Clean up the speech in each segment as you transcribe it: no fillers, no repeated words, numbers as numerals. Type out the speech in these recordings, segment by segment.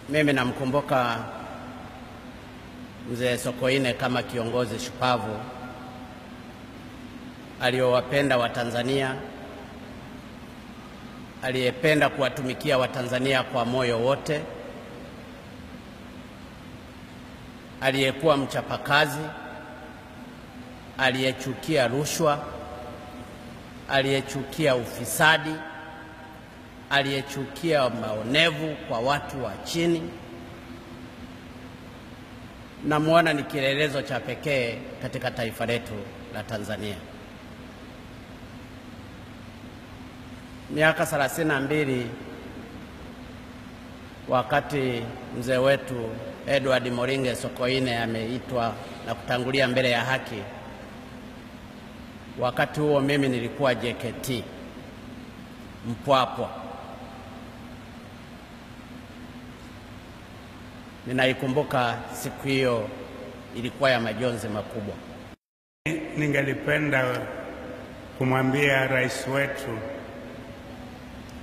Mimi namkumbuka Mzee Sokoine kama kiongozi shupavu aliyowapenda Watanzania, aliyependa kuwatumikia Watanzania kwa moyo wote, aliyekuwa mchapakazi, aliyechukia rushwa, aliyechukia ufisadi, aliyechukia maonevu kwa watu wa chini. Namuona ni kielelezo cha pekee katika taifa letu la Tanzania. Miaka 32 wakati mzee wetu Edward Moringe Sokoine ameitwa na kutangulia mbele ya haki, wakati huo mimi nilikuwa JKT Mpwapwa. Ninaikumbuka siku hiyo, ilikuwa ya majonzi makubwa. Ningelipenda kumwambia rais wetu,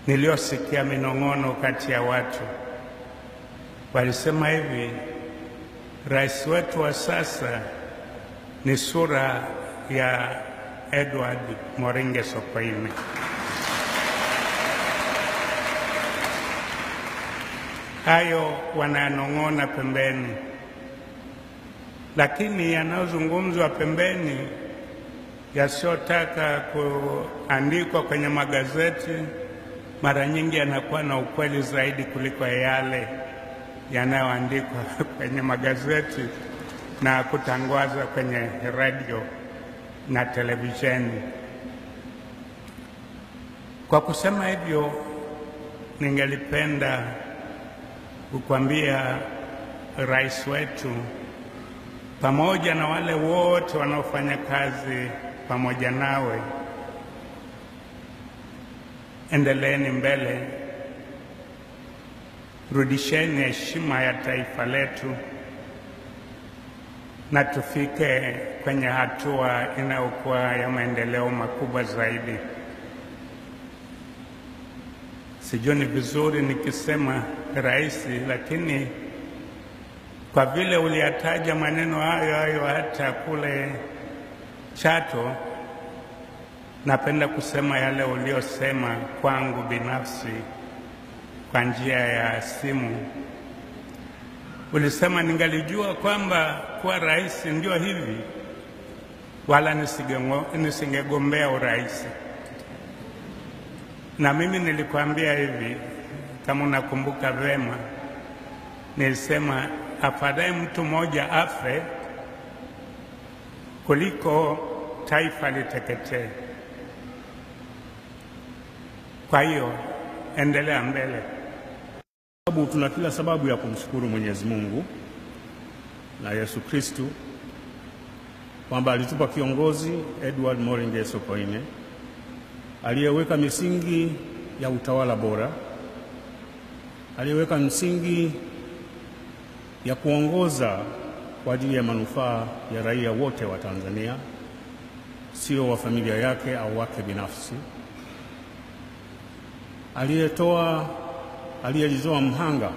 niliosikia minong'ono kati ya watu walisema hivi, rais wetu wa sasa ni sura ya Edward Moringe Sokoine. Hayo wananong'ona pembeni, lakini yanayozungumzwa pembeni yasiyotaka kuandikwa kwenye magazeti mara nyingi yanakuwa na ukweli zaidi kuliko yale yanayoandikwa kwenye magazeti na kutangazwa kwenye radio na televisheni. Kwa kusema hivyo, ningelipenda kukwambia rais wetu pamoja na wale wote wanaofanya kazi pamoja nawe, endeleeni mbele, rudisheni heshima ya taifa letu na tufike kwenye hatua inayokuwa ya maendeleo makubwa zaidi. Sijui ni vizuri nikisema rais, lakini kwa vile uliyataja maneno hayo hata kule Chato, napenda kusema yale uliyosema kwangu binafsi kwa njia ya simu. Ulisema ningalijua kwamba kuwa rais ndio hivi, wala nisingegombea urais. Na mimi nilikwambia hivi, kama unakumbuka vema, nilisema afadhali mtu mmoja afe kuliko taifa liteketee. Kwa hiyo endelea mbele. Tuna kila sababu ya kumshukuru Mwenyezi Mungu na Yesu Kristo kwamba alitupa kiongozi Edward Moringe Sokoine aliyeweka misingi ya utawala bora, aliyeweka msingi ya kuongoza kwa ajili ya manufaa ya raia wote wa Tanzania, sio wa familia yake au wake binafsi, aliyejitoa mhanga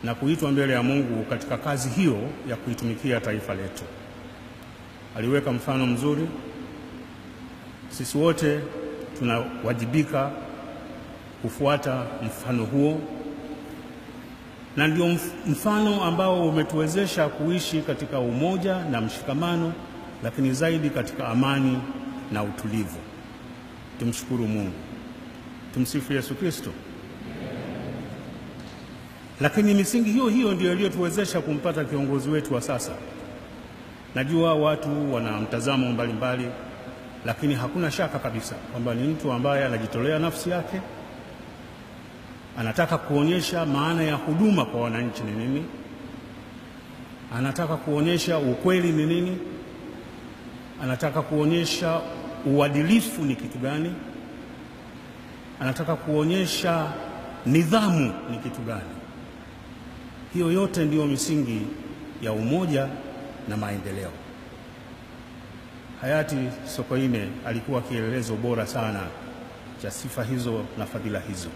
na kuitwa mbele ya Mungu katika kazi hiyo ya kuitumikia taifa letu. Aliweka mfano mzuri. Sisi wote tunawajibika kufuata mfano huo, na ndio mfano ambao umetuwezesha kuishi katika umoja na mshikamano, lakini zaidi katika amani na utulivu. Tumshukuru Mungu. Tumsifu Yesu Kristo. Lakini misingi hiyo ndio iliyotuwezesha kumpata kiongozi wetu wa sasa. Najua watu wana mtazamo mbalimbali, lakini hakuna shaka kabisa kwamba ni mtu ambaye anajitolea nafsi yake, anataka kuonyesha maana ya huduma kwa wananchi ni nini, anataka kuonyesha ukweli ni nini, anataka kuonyesha uadilifu ni kitu gani, anataka kuonyesha nidhamu ni kitu gani. Hiyo yote ndiyo misingi ya umoja na maendeleo. Hayati Sokoine alikuwa kielelezo bora sana cha sifa hizo na fadhila hizo.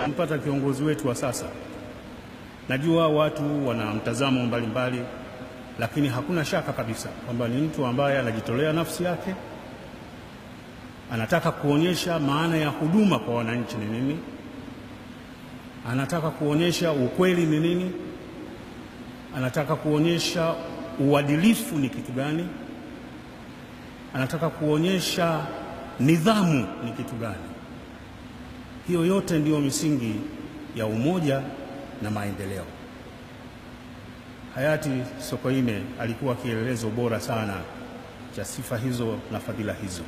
Mpata kiongozi wetu wa sasa. Najua watu wana mtazamo mbalimbali, lakini hakuna shaka kabisa kwamba ni mtu ambaye anajitolea nafsi yake, anataka kuonyesha maana ya huduma kwa wananchi ni nini, anataka kuonyesha ukweli ni nini, anataka kuonyesha uadilifu ni kitu gani, anataka kuonyesha nidhamu ni kitu gani. Hiyo yote ndiyo misingi ya umoja na maendeleo. Hayati Sokoine alikuwa kielelezo bora sana cha sifa hizo na fadhila hizo.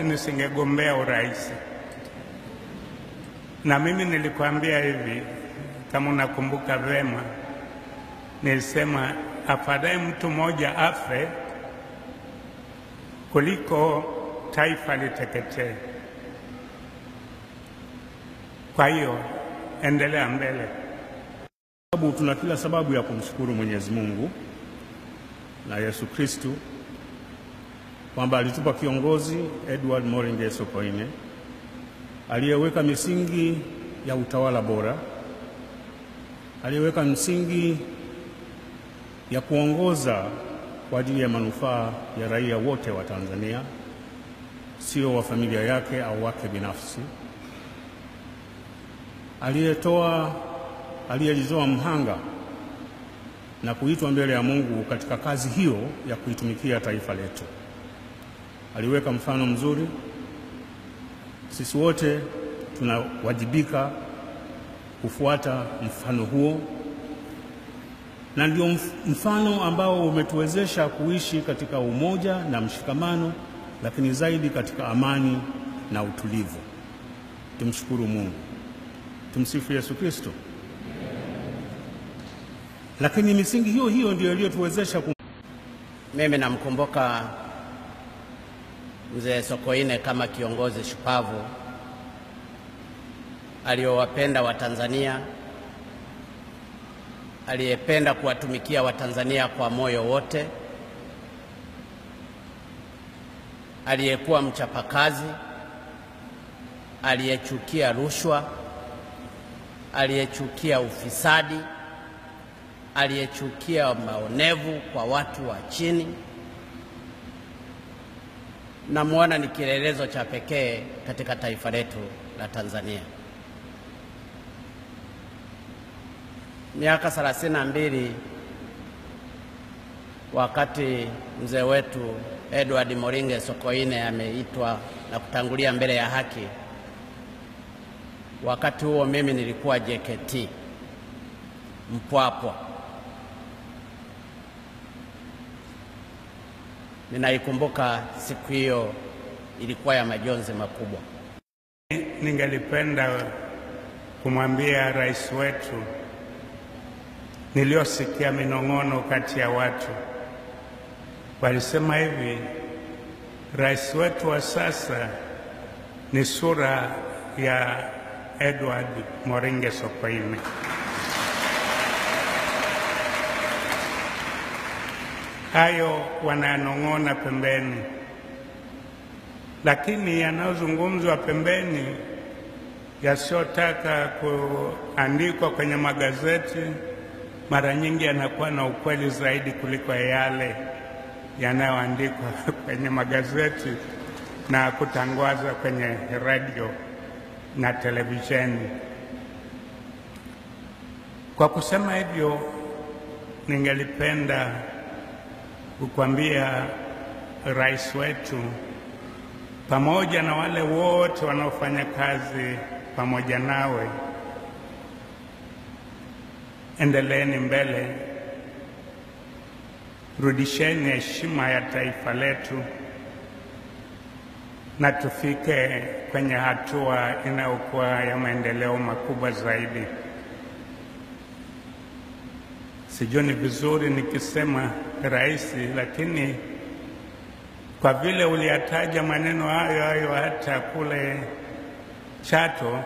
Nisingegombea urais. Na mimi nilikwambia hivi, kama unakumbuka vema, nilisema afadhali mtu mmoja afe kuliko taifa liteketee. Kwa hiyo endelea mbele. Tuna kila sababu ya kumshukuru Mwenyezi Mungu na Yesu Kristo kwamba alitupa kiongozi Edward Moringe Sokoine aliyeweka misingi ya utawala bora, aliyeweka msingi ya kuongoza kwa ajili ya manufaa ya raia wote wa Tanzania, sio wa familia yake au wake binafsi, aliyejitoa mhanga na kuitwa mbele ya Mungu katika kazi hiyo ya kuitumikia taifa letu. Aliweka mfano mzuri. Sisi wote tunawajibika kufuata mfano huo, na ndio mfano ambao umetuwezesha kuishi katika umoja na mshikamano, lakini zaidi katika amani na utulivu. Tumshukuru Mungu. Tumsifu Yesu Kristo. Lakini misingi hiyo hiyo ndio iliyotuwezesha Mimi namkumbuka Mzee Sokoine kama kiongozi shupavu aliyowapenda Watanzania, aliyependa kuwatumikia Watanzania kwa moyo wote, aliyekuwa mchapakazi, aliyechukia rushwa, aliyechukia ufisadi, aliyechukia maonevu kwa watu wa chini. Namuona ni kielelezo cha pekee katika taifa letu la Tanzania. Miaka 32 wakati mzee wetu Edward Moringe Sokoine ameitwa na kutangulia mbele ya haki, wakati huo mimi nilikuwa JKT Mpwapwa. Ninaikumbuka siku hiyo, ilikuwa ya majonzi makubwa. Ningelipenda kumwambia rais wetu, niliosikia minong'ono kati ya watu walisema hivi, rais wetu wa sasa ni sura ya Edward Moringe Sokoine. Hayo wananong'ona pembeni, lakini yanayozungumzwa pembeni yasiyotaka kuandikwa kwenye magazeti mara nyingi yanakuwa na ukweli zaidi kuliko yale yanayoandikwa kwenye magazeti na kutangazwa kwenye radio na televisheni. Kwa kusema hivyo, ningelipenda kukwambia rais wetu pamoja na wale wote wanaofanya kazi pamoja nawe, endeleeni mbele, rudisheni heshima ya taifa letu na tufike kwenye hatua inayokuwa ya maendeleo makubwa zaidi. Sijui ni vizuri nikisema rais, lakini kwa vile uliyataja maneno hayo hata kule Chato,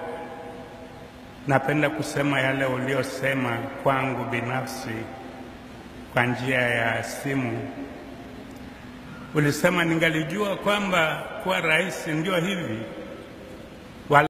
napenda kusema yale uliosema kwangu binafsi kwa njia ya simu. Ulisema ningalijua kwamba kuwa rais ndio hivi,